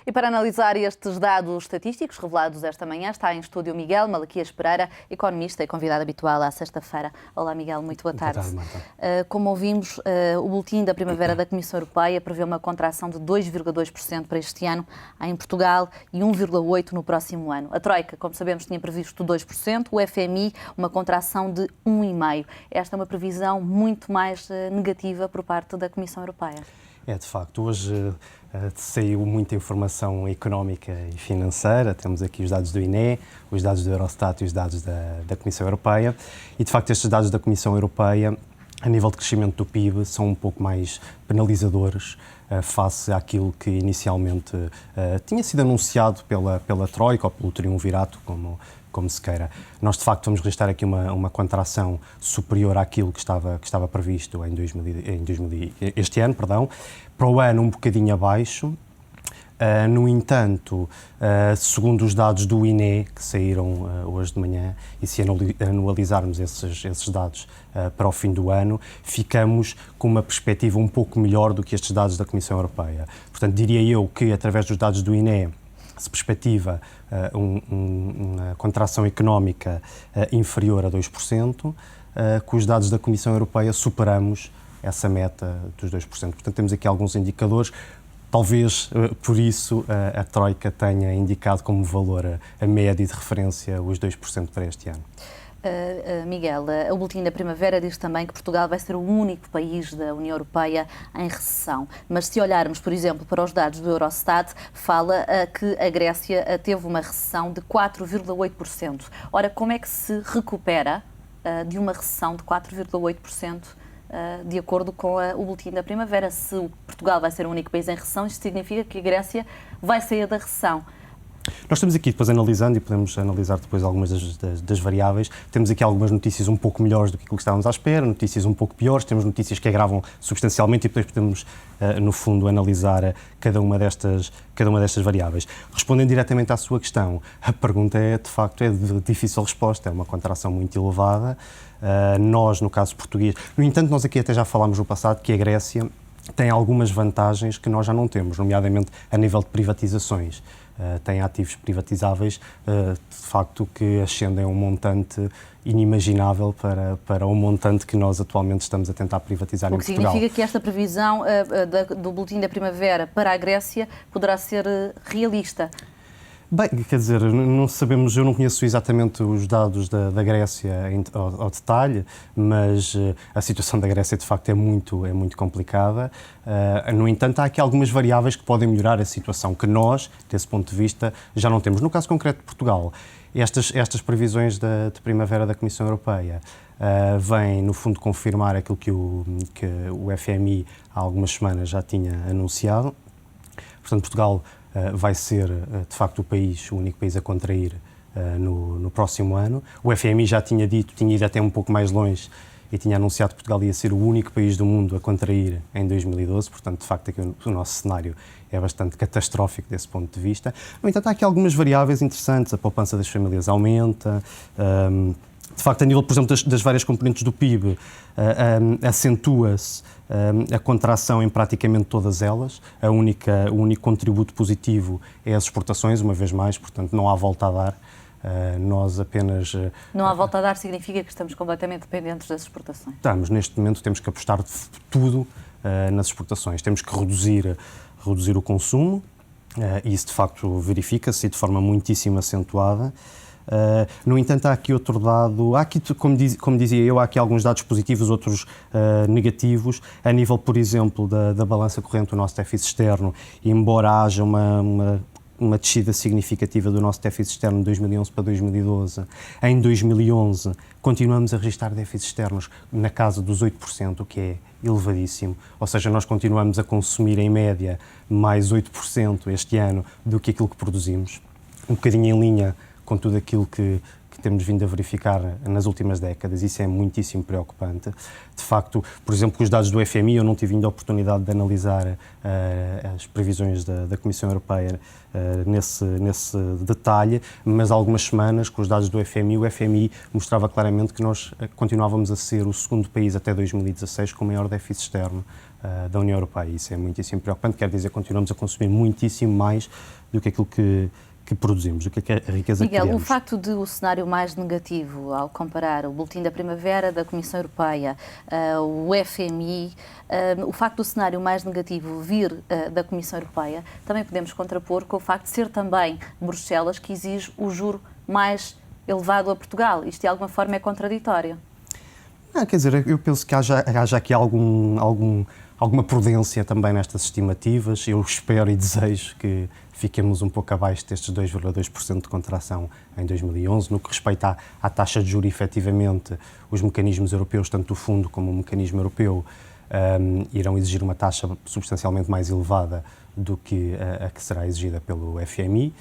E para analisar estes dados estatísticos revelados esta manhã, está em estúdio Miguel Malaquias Pereira, economista e convidado habitual à sexta-feira. Olá, Miguel, muito boa tarde. Boa tarde, Marta. Como ouvimos, o boletim da primavera da Comissão Europeia prevê uma contração de 2,2% para este ano em Portugal e 1,8% no próximo ano. A Troika, como sabemos, tinha previsto 2%, o FMI uma contração de 1,5%. Esta é uma previsão muito mais negativa por parte da Comissão Europeia. É, de facto, hoje saiu muita informação económica e financeira, temos aqui os dados do INE, os dados do Eurostat e os dados da Comissão Europeia, e de facto estes dados da Comissão Europeia, a nível de crescimento do PIB, são um pouco mais penalizadores face àquilo que inicialmente tinha sido anunciado pela Troika ou pelo Triunvirato, como se queira. Nós, de facto, vamos registrar aqui uma contração superior àquilo que estava previsto este ano, para o ano um bocadinho abaixo. No entanto, segundo os dados do INE, que saíram hoje de manhã, e se anualizarmos esses dados para o fim do ano, ficamos com uma perspectiva um pouco melhor do que estes dados da Comissão Europeia. Portanto, diria eu que, através dos dados do INE, se perspectiva uma contração económica inferior a 2%, com os dados da Comissão Europeia superamos essa meta dos 2%. Portanto, temos aqui alguns indicadores. Talvez, por isso, a Troika tenha indicado como valor a média de referência os 2% para este ano. Miguel, o boletim da primavera diz também que Portugal vai ser o único país da União Europeia em recessão. Mas se olharmos, por exemplo, para os dados do Eurostat, fala que a Grécia teve uma recessão de 4,8%. Ora, como é que se recupera de uma recessão de 4,8%? De acordo com o boletim da primavera? Se Portugal vai ser o único país em recessão, isto significa que a Grécia vai sair da recessão. Nós estamos aqui depois analisando, e podemos analisar depois algumas das variáveis, temos aqui algumas notícias um pouco melhores do que aquilo que estávamos à espera, notícias um pouco piores, temos notícias que agravam substancialmente e depois podemos, no fundo, analisar cada uma destas variáveis. Respondendo diretamente à sua questão, a pergunta é de difícil resposta, é uma contração muito elevada. Nós, no caso português, no entanto, nós aqui até já falámos no passado que a Grécia tem algumas vantagens que nós já não temos, nomeadamente a nível de privatizações. Tem ativos privatizáveis, de facto, que ascendem a um montante inimaginável para o montante que nós atualmente estamos a tentar privatizar em Portugal. O que significa que esta previsão do boletim da primavera para a Grécia poderá ser realista? Bem, quer dizer, não sabemos, eu não conheço exatamente os dados da Grécia ao detalhe, mas a situação da Grécia de facto é muito complicada. No entanto, há aqui algumas variáveis que podem melhorar a situação, que nós, desse ponto de vista, já não temos. No caso concreto de Portugal, estas previsões de primavera da Comissão Europeia vêm, no fundo, confirmar aquilo que o FMI há algumas semanas já tinha anunciado. Portanto, Portugal vai ser, de facto, o único país a contrair no próximo ano. O FMI já tinha dito, tinha ido até um pouco mais longe e tinha anunciado que Portugal ia ser o único país do mundo a contrair em 2012, portanto, de facto, aqui o nosso cenário é bastante catastrófico desse ponto de vista. No entanto, há aqui algumas variáveis interessantes, a poupança das famílias aumenta, de facto, a nível, por exemplo, das várias componentes do PIB, acentua-se a contração em praticamente todas elas. O único contributo positivo é as exportações, uma vez mais, portanto, não há volta a dar. Nós apenas... Não há volta a dar significa que estamos completamente dependentes das exportações? Estamos, neste momento, temos que apostar tudo nas exportações. Temos que reduzir o consumo, e isso, de facto, verifica-se de forma muitíssimo acentuada. No entanto, há aqui outro dado, como dizia eu, há aqui alguns dados positivos, outros negativos, a nível, por exemplo, da balança corrente do nosso déficit externo, embora haja uma descida significativa do nosso déficit externo de 2011 para 2012, em 2011 continuamos a registrar déficits externos na casa dos 8%, o que é elevadíssimo, ou seja, nós continuamos a consumir em média mais 8% este ano do que aquilo que produzimos, um bocadinho em linha com tudo aquilo que temos vindo a verificar nas últimas décadas. Isso é muitíssimo preocupante. De facto, por exemplo, com os dados do FMI, eu não tive ainda a oportunidade de analisar as previsões da Comissão Europeia nesse detalhe, mas há algumas semanas, com os dados do FMI, o FMI mostrava claramente que nós continuávamos a ser o segundo país até 2016 com o maior déficit externo da União Europeia. Isso é muitíssimo preocupante, quer dizer que continuamos a consumir muitíssimo mais do que aquilo que produzimos, do que a riqueza Miguel, que criamos. o facto de o cenário mais negativo, ao comparar o Boletim da Primavera da Comissão Europeia, o FMI, o facto do cenário mais negativo vir da Comissão Europeia, também podemos contrapor com o facto de ser também Bruxelas que exige o juro mais elevado a Portugal. Isto, de alguma forma, é contraditório. Quer dizer, eu penso que haja aqui alguma prudência também nestas estimativas. Eu espero e desejo que fiquemos um pouco abaixo destes 2,2% de contração em 2011. No que respeita à taxa de juros, efetivamente, os mecanismos europeus, tanto o Fundo como o mecanismo europeu, irão exigir uma taxa substancialmente mais elevada do que a que será exigida pelo FMI.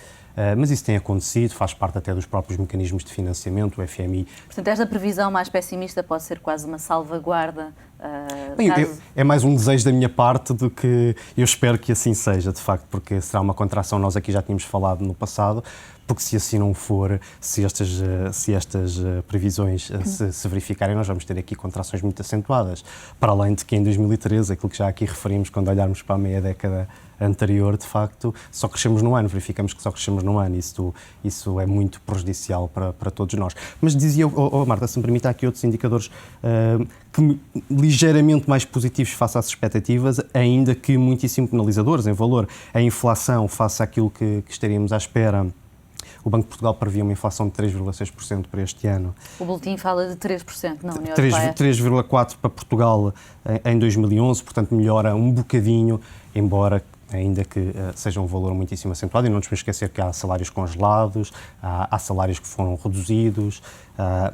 Mas isso tem acontecido, faz parte até dos próprios mecanismos de financiamento, o FMI. Portanto, esta previsão mais pessimista pode ser quase uma salvaguarda? Bem, é mais um desejo da minha parte do que eu espero que assim seja, de facto, porque será uma contração, nós aqui já tínhamos falado no passado, porque se assim não for, se estas previsões se verificarem, nós vamos ter aqui contrações muito acentuadas, para além de que em 2013, aquilo que já aqui referimos quando olharmos para a meia década anterior, de facto, só crescemos no ano, verificamos que só crescemos no ano, isso é muito prejudicial para todos nós. Mas dizia, Marta, se me permite, há aqui outros indicadores ligeiramente mais positivos face às expectativas, ainda que muitíssimo penalizadores em valor. A inflação, face àquilo que estaríamos à espera, o Banco de Portugal previa uma inflação de 3,6% para este ano. O boletim fala de 3% na União Europeia. 3,4% para Portugal em 2011, portanto melhora um bocadinho, embora ainda que seja um valor muitíssimo acentuado, e não nos podemos esquecer que há salários congelados, há salários que foram reduzidos,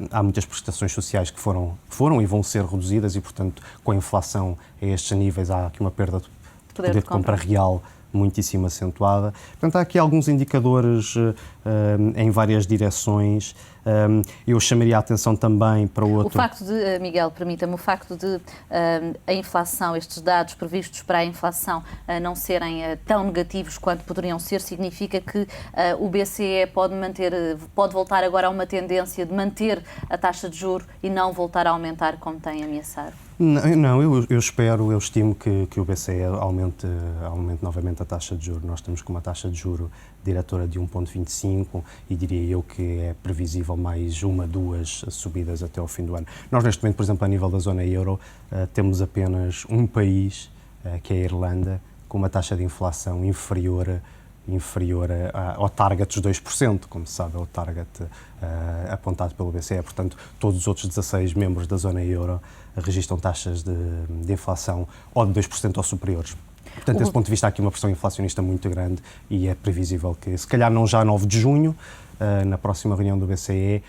há muitas prestações sociais que foram e vão ser reduzidas e, portanto, com a inflação a estes níveis há aqui uma perda de poder de compra real muitíssimo acentuada. Portanto, há aqui alguns indicadores em várias direções. Eu chamaria a atenção também para o outro... O facto de, Miguel, permita-me, o facto de a inflação, estes dados previstos para a inflação não serem tão negativos quanto poderiam ser, significa que o BCE pode voltar agora a uma tendência de manter a taxa de juros e não voltar a aumentar como tem ameaçado? Não, eu estimo que o BCE aumente novamente a taxa de juros. Nós estamos com uma taxa de juros diretora de 1,25 e diria eu que é previsível mais uma, duas subidas até ao fim do ano. Nós neste momento, por exemplo, a nível da zona euro, temos apenas um país, que é a Irlanda, com uma taxa de inflação inferior ao target dos 2%, como se sabe, é o target apontado pelo BCE. Portanto, todos os outros 16 membros da zona euro registram taxas de inflação ou de 2% ou superiores. Portanto, desse ponto de vista, há aqui uma pressão inflacionista muito grande e é previsível que, se calhar não já a 9 de junho, na próxima reunião do BCE,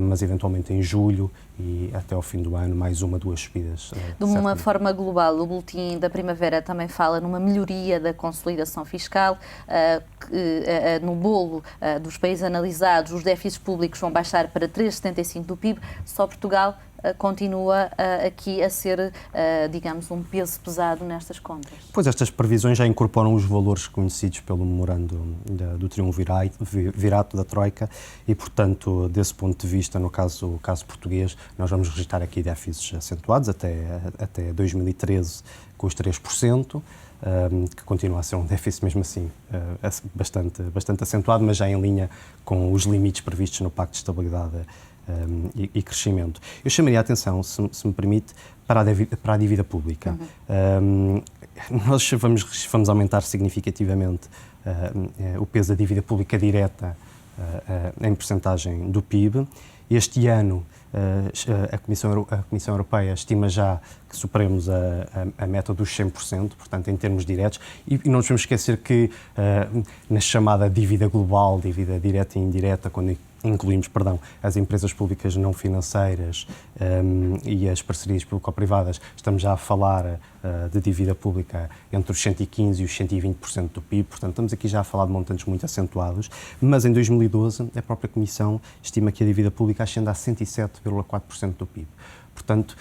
mas eventualmente em julho e até ao fim do ano, mais uma, duas subidas. De uma forma global, o Boletim da Primavera também fala numa melhoria da consolidação fiscal, no bolo dos países analisados, os déficits públicos vão baixar para 3,75% do PIB, só Portugal continua aqui a ser, digamos, um peso pesado nestas contas. Pois estas previsões já incorporam os valores conhecidos pelo memorando do triunvirato da Troika e, portanto, desse ponto de vista, no caso português, nós vamos registrar aqui déficits acentuados até 2013 com os 3%, que continua a ser um déficit mesmo assim bastante acentuado, mas já em linha com os limites previstos no Pacto de Estabilidade e Crescimento. Eu chamaria a atenção, se me permite, para a dívida pública. Nós vamos aumentar significativamente o peso da dívida pública direta em percentagem do PIB. Este ano, a Comissão Europeia estima já que superemos a meta dos 100%, portanto, em termos diretos, e não nos vamos esquecer que na chamada dívida global, dívida direta e indireta, quando incluímos, as empresas públicas não financeiras e as parcerias público-privadas, estamos já a falar de dívida pública entre os 115% e os 120% do PIB, portanto, estamos aqui já a falar de montantes muito acentuados, mas em 2012 a própria Comissão estima que a dívida pública ascenda a 107,4% do PIB. Portanto,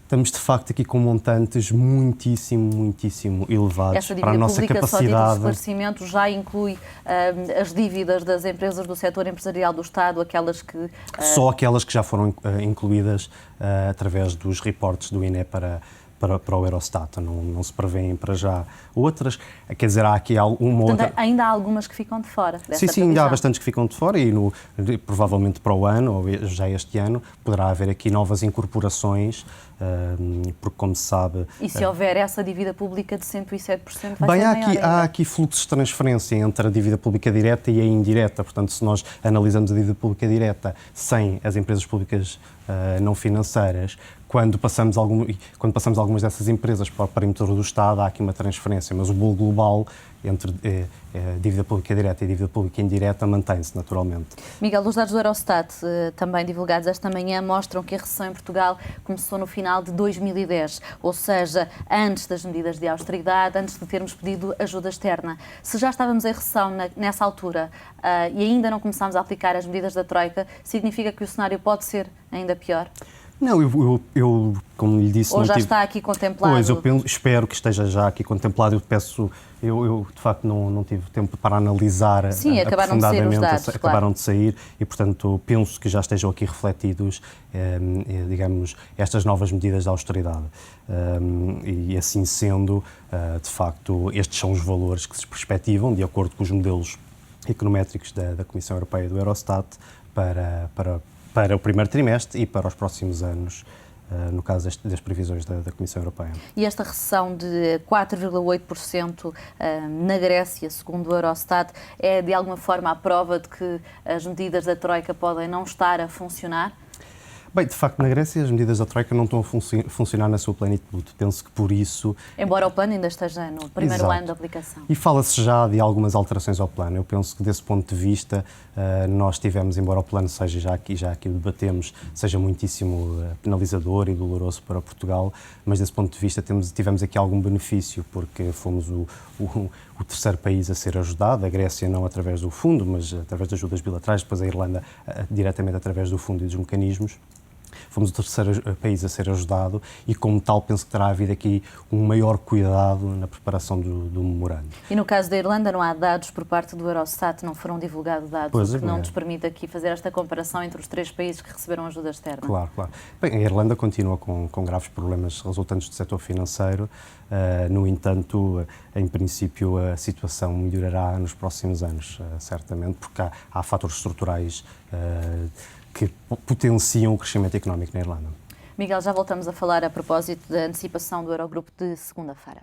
estamos de facto aqui com montantes muitíssimo elevados para a nossa capacidade. Essa dívida pública, só de esclarecimento, já inclui as dívidas das empresas do setor empresarial do Estado, aquelas que... Só aquelas que já foram incluídas através dos reportes do INE para para o Eurostat. Não se prevêem para já outras. Quer dizer, há aqui uma Portanto, outra... ainda há algumas que ficam de fora dessa Sim, ainda há previsão. bastantes que ficam de fora e provavelmente para o ano, ou já este ano, poderá haver aqui novas incorporações, porque como se sabe... E se houver essa dívida pública de 107%, vai Bem, ser há maior aqui, ainda. há aqui fluxos de transferência entre a dívida pública direta e a indireta. Portanto, se nós analisamos a dívida pública direta sem as empresas públicas não financeiras, quando passamos algumas dessas empresas para o perímetro do Estado, há aqui uma transferência, mas o bolo global entre dívida pública direta e dívida pública indireta mantém-se naturalmente. Miguel, os dados do Eurostat, também divulgados esta manhã, mostram que a recessão em Portugal começou no final de 2010, ou seja, antes das medidas de austeridade, antes de termos pedido ajuda externa. Se já estávamos em recessão nessa altura e ainda não começámos a aplicar as medidas da Troika, significa que o cenário pode ser ainda pior? Não, eu como lhe disse... Ou já está aqui contemplado? Pois, espero que esteja já aqui contemplado. Eu de facto não tive tempo para analisar. Sim, acabaram de sair os dados, acabaram de sair e, portanto, penso que já estejam aqui refletidos, digamos, estas novas medidas de austeridade. E assim sendo, de facto, estes são os valores que se perspectivam, de acordo com os modelos econométricos da Comissão Europeia e do Eurostat, para o primeiro trimestre e para os próximos anos, no caso das previsões da Comissão Europeia. E esta recessão de 4,8% na Grécia, segundo o Eurostat, é de alguma forma a prova de que as medidas da Troika podem não estar a funcionar? Bem, de facto, na Grécia as medidas da Troika não estão a funcionar na sua plenitude. Penso que por isso... Embora o plano ainda esteja no primeiro Exato. ano de aplicação. E fala-se já de algumas alterações ao plano. Eu penso que desse ponto de vista nós tivemos, embora o plano seja já aqui o debatemos, seja muitíssimo penalizador e doloroso para Portugal, mas desse ponto de vista tivemos aqui algum benefício, porque fomos o terceiro país a ser ajudado, a Grécia não através do fundo, mas através de ajudas bilaterais, depois a Irlanda diretamente através do fundo e dos mecanismos. Fomos o terceiro país a ser ajudado e, como tal, penso que terá havido aqui um maior cuidado na preparação do memorando. E no caso da Irlanda não há dados por parte do Eurostat, não foram divulgados dados, o que não nos permite aqui fazer esta comparação entre os três países que receberam ajuda externa. Claro. Bem, a Irlanda continua com graves problemas resultantes do setor financeiro. No entanto, em princípio, a situação melhorará nos próximos anos, certamente, porque há fatores estruturais que potenciam o crescimento económico na Irlanda. Miguel, já voltamos a falar a propósito da antecipação do Eurogrupo de segunda-feira.